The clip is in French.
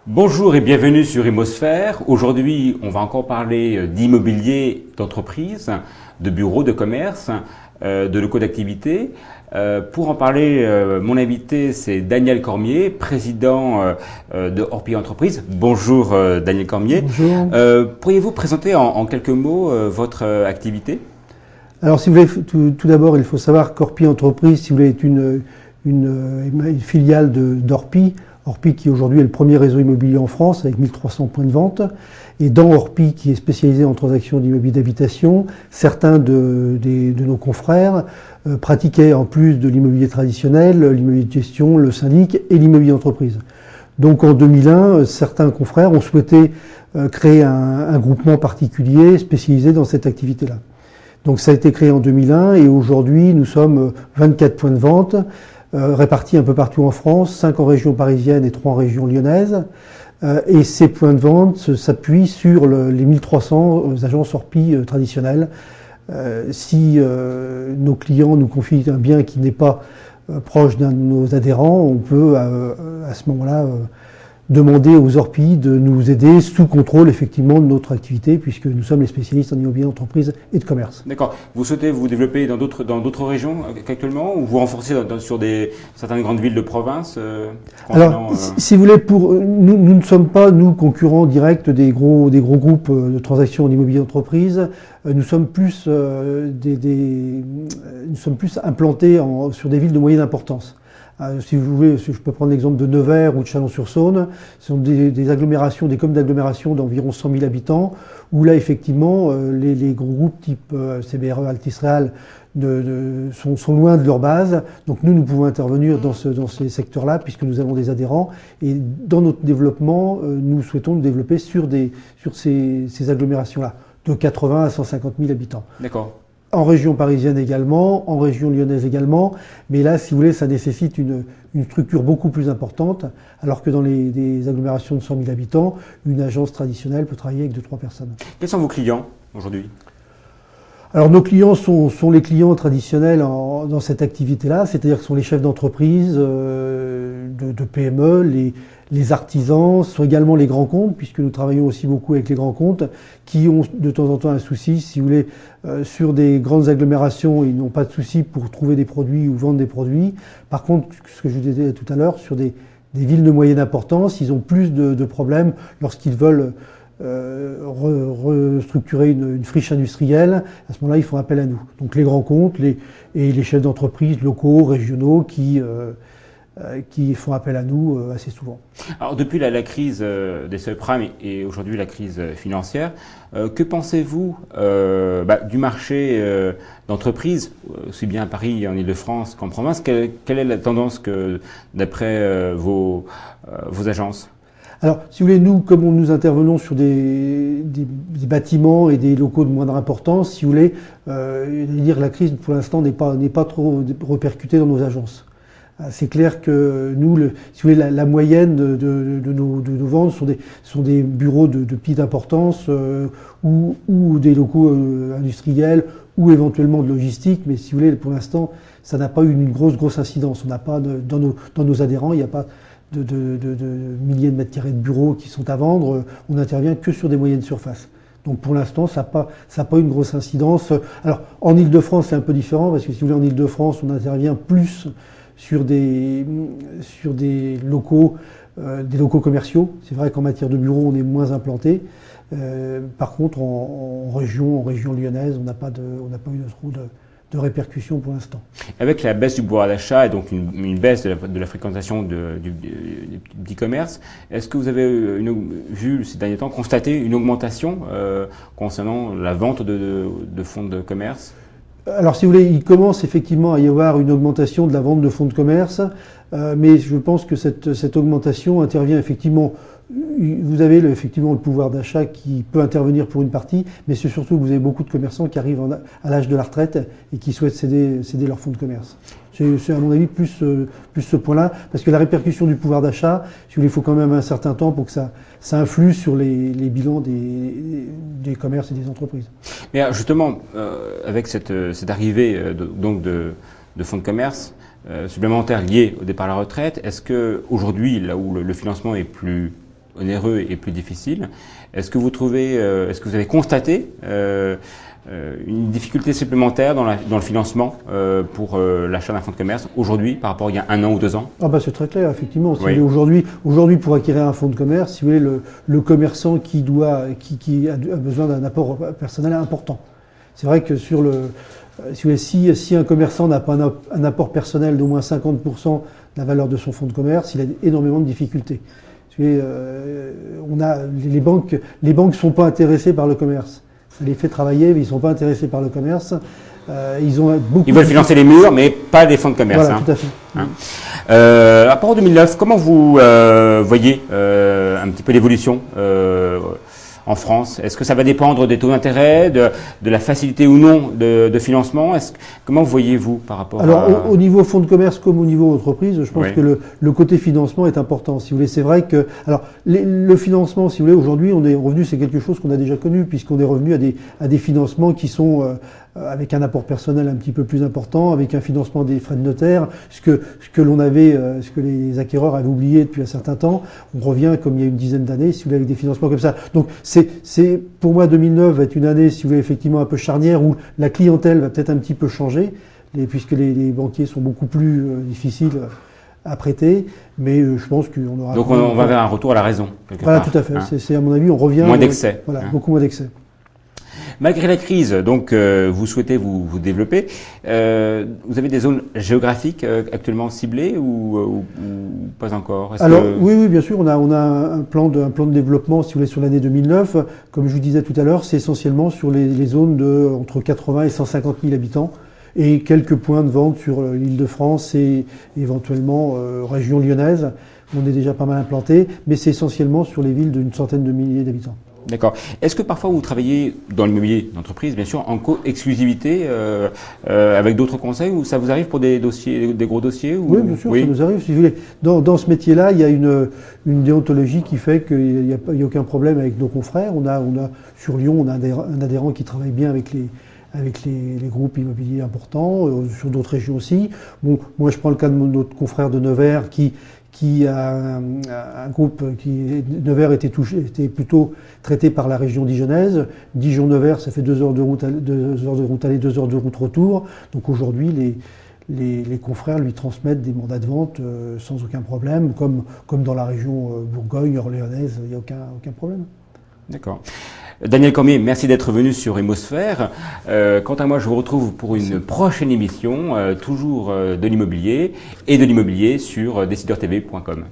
Bonjour et bienvenue sur Imosphère. Aujourd'hui, on va encore parler d'immobilier d'entreprise, de bureaux, de commerce, de locaux d'activité. Pour en parler, mon invité, c'est Daniel Cormier, président de Orpi Entreprises. Bonjour Daniel Cormier. Bonjour. Pourriez-vous présenter en quelques mots votre activité? Alors, si vous voulez, tout d'abord, il faut savoir qu'Orpi Entreprises, si vous voulez, est une filiale d'Orpi. Orpi qui aujourd'hui est le premier réseau immobilier en France avec 1300 points de vente. Et dans Orpi qui est spécialisé en transactions d'immobilier d'habitation, certains de nos confrères pratiquaient en plus de l'immobilier traditionnel, l'immobilier de gestion, le syndic et l'immobilier d'entreprise. Donc en 2001, certains confrères ont souhaité créer un groupement particulier spécialisé dans cette activité-là. Donc ça a été créé en 2001 et aujourd'hui nous sommes 24 points de vente répartis un peu partout en France, 5 en région parisienne et 3 en région lyonnaise. Et ces points de vente s'appuient sur les 1300 agences Orpi traditionnelles. Si nos clients nous confient un bien qui n'est pas proche d'un de nos adhérents, on peut à ce moment-là demander aux Orpi de nous aider sous contrôle effectivement de notre activité puisque nous sommes les spécialistes en immobilier d'entreprise et de commerce. D'accord. Vous souhaitez vous développer dans d'autres régions qu'actuellement ou vous renforcer sur certaines grandes villes de province Alors, si vous voulez, nous ne sommes pas, nous, concurrents directs des gros groupes de transactions en immobilier d'entreprise. Nous sommes plus, implantés sur des villes de moyenne importance. Si vous voulez, je peux prendre l'exemple de Nevers ou de Chalon-sur-Saône. Ce sont des agglomérations, des communes d'agglomération d'environ 100 000 habitants, où là, effectivement, les gros groupes type CBRE, Altis Real sont loin de leur base. Donc nous pouvons intervenir dans ces secteurs-là, puisque nous avons des adhérents. Et dans notre développement, nous souhaitons nous développer sur ces agglomérations-là, de 80 à 150 000 habitants. D'accord. En région parisienne également, en région lyonnaise également, mais là, si vous voulez, ça nécessite une structure beaucoup plus importante, alors que dans des agglomérations de 100 000 habitants, une agence traditionnelle peut travailler avec 2-3 personnes. Quels sont vos clients aujourd'hui ? Alors nos clients sont les clients traditionnels dans cette activité-là, c'est-à-dire que ce sont les chefs d'entreprise, de PME, les artisans, ce sont également les grands comptes, puisque nous travaillons aussi beaucoup avec les grands comptes, qui ont de temps en temps un souci, si vous voulez, sur des grandes agglomérations, ils n'ont pas de souci pour trouver des produits ou vendre des produits. Par contre, ce que je vous disais tout à l'heure, sur des villes de moyenne importance, ils ont plus de problèmes lorsqu'ils veulent restructurer une friche industrielle. À ce moment-là, ils font appel à nous. Donc les grands comptes et les chefs d'entreprise locaux, régionaux qui font appel à nous assez souvent. Alors depuis la crise des subprimes et aujourd'hui la crise financière, que pensez-vous du marché d'entreprise, aussi bien à Paris, en Ile-de-France qu'en province? Quelle est la tendance d'après vos agences? Alors, si vous voulez, nous, comme nous intervenons sur des bâtiments et des locaux de moindre importance, si vous voulez, la crise pour l'instant n'est pas trop répercutée dans nos agences. C'est clair que nous, si vous voulez, la moyenne de nos ventes sont des bureaux de petite importance ou des locaux industriels ou éventuellement de logistique, mais si vous voulez, pour l'instant, ça n'a pas eu une grosse incidence. On n'a pas dans nos adhérents, il n'y a pas de milliers de mètres carrés de bureaux qui sont à vendre. On n'intervient que sur des moyennes surfaces. Donc pour l'instant, ça n'a pas une grosse incidence. Alors en Ile-de-France, c'est un peu différent parce que si vous voulez, en Ile-de-France, on intervient plus sur des locaux commerciaux. C'est vrai qu'en matière de bureaux, on est moins implanté. Par contre, en région lyonnaise, on n'a pas eu trop de répercussions pour l'instant. Avec la baisse du pouvoir d'achat et donc une baisse de la fréquentation du petit commerce, est-ce que vous avez vu ces derniers temps constaté une augmentation concernant la vente de fonds de commerce? Alors si vous voulez, il commence effectivement à y avoir une augmentation de la vente de fonds de commerce, mais je pense que cette augmentation intervient effectivement. Vous avez effectivement le pouvoir d'achat qui peut intervenir pour une partie, mais c'est surtout que vous avez beaucoup de commerçants qui arrivent à l'âge de la retraite et qui souhaitent céder leur fonds de commerce. C'est à mon avis plus ce point-là, parce que la répercussion du pouvoir d'achat, si vous voulez, il faut quand même un certain temps pour que ça influe sur les bilans des commerces et des entreprises. Mais justement, avec cette arrivée de fonds de commerce supplémentaires liés au départ à la retraite, est-ce que aujourd'hui, là où le financement est plus onéreux et plus difficile, est-ce que vous avez constaté une difficulté supplémentaire dans le financement pour l'achat d'un fonds de commerce aujourd'hui par rapport à il y a 1 an ou 2 ans? Ah bah c'est très clair, effectivement. Si oui. vous voulez, aujourd'hui, pour acquérir un fonds de commerce, si vous voulez, le commerçant qui a besoin d'un apport personnel important. C'est vrai que si vous voulez, si un commerçant n'a pas un apport personnel d'au moins 50% de la valeur de son fonds de commerce, il a énormément de difficultés. Les banques sont pas intéressées par le commerce. Ça les fait travailler, mais ils sont pas intéressés par le commerce. Ils veulent financer les murs, mais pas des fonds de commerce. Voilà, tout à fait. À part en 2009, comment vous voyez un petit peu l'évolution en France? Est-ce que ça va dépendre des taux d'intérêt, de la facilité ou non de financement? Comment voyez-vous par rapport au niveau fonds de commerce comme au niveau entreprise, je pense que le côté financement est important. Si vous voulez, c'est vrai que le financement, si vous voulez, aujourd'hui, on est revenu, c'est quelque chose qu'on a déjà connu, puisqu'on est revenu à des financements qui sont avec un apport personnel un petit peu plus important, avec un financement des frais de notaire, ce que les acquéreurs avaient oublié depuis un certain temps. On revient comme il y a une dizaine d'années, si vous voulez, avec des financements comme ça. Donc c'est pour moi 2009 va être une année, si vous voulez, effectivement un peu charnière où la clientèle va peut-être un petit peu changer, puisque les banquiers sont beaucoup plus difficiles à prêter, mais je pense qu'on aura. Donc on va vers un retour à la raison. Voilà, tout à fait. C'est à mon avis, on revient. Moins d'excès. Voilà, beaucoup moins d'excès. Malgré la crise, donc vous souhaitez vous développer. Vous avez des zones géographiques actuellement ciblées ou pas encore? Alors oui, bien sûr, on a un plan de développement, si vous voulez, sur l'année 2009. Comme je vous disais tout à l'heure, c'est essentiellement sur les zones entre 80 et 150 000 habitants et quelques points de vente sur l'Île-de-France et éventuellement région lyonnaise. On est déjà pas mal implanté, mais c'est essentiellement sur les villes d'une centaine de milliers d'habitants. D'accord. Est-ce que parfois vous travaillez dans l'immobilier d'entreprise, bien sûr, en co-exclusivité avec d'autres conseils, ou ça vous arrive pour des dossiers, des gros dossiers ou... Oui, bien sûr, ça nous arrive. Si vous voulez, dans ce métier-là, il y a une déontologie qui fait qu'il n'y a aucun problème avec nos confrères. On a sur Lyon, on a un adhérent qui travaille bien avec les groupes immobiliers importants, sur d'autres régions aussi. Bon, moi, je prends le cas de notre confrère de Nevers qui a un groupe Nevers était plutôt traité par la région dijonnaise. Dijon-Nevers, ça fait 2 heures de route aller, 2 heures de route retour. Donc aujourd'hui, les confrères lui transmettent des mandats de vente sans aucun problème, comme dans la région Bourgogne, orléanaise, il n'y a aucun problème. D'accord. Daniel Cormier, merci d'être venu sur Imosphère. Quant à moi, je vous retrouve pour une prochaine émission, toujours de l'immobilier et de l'immobilier sur decideurtv.com.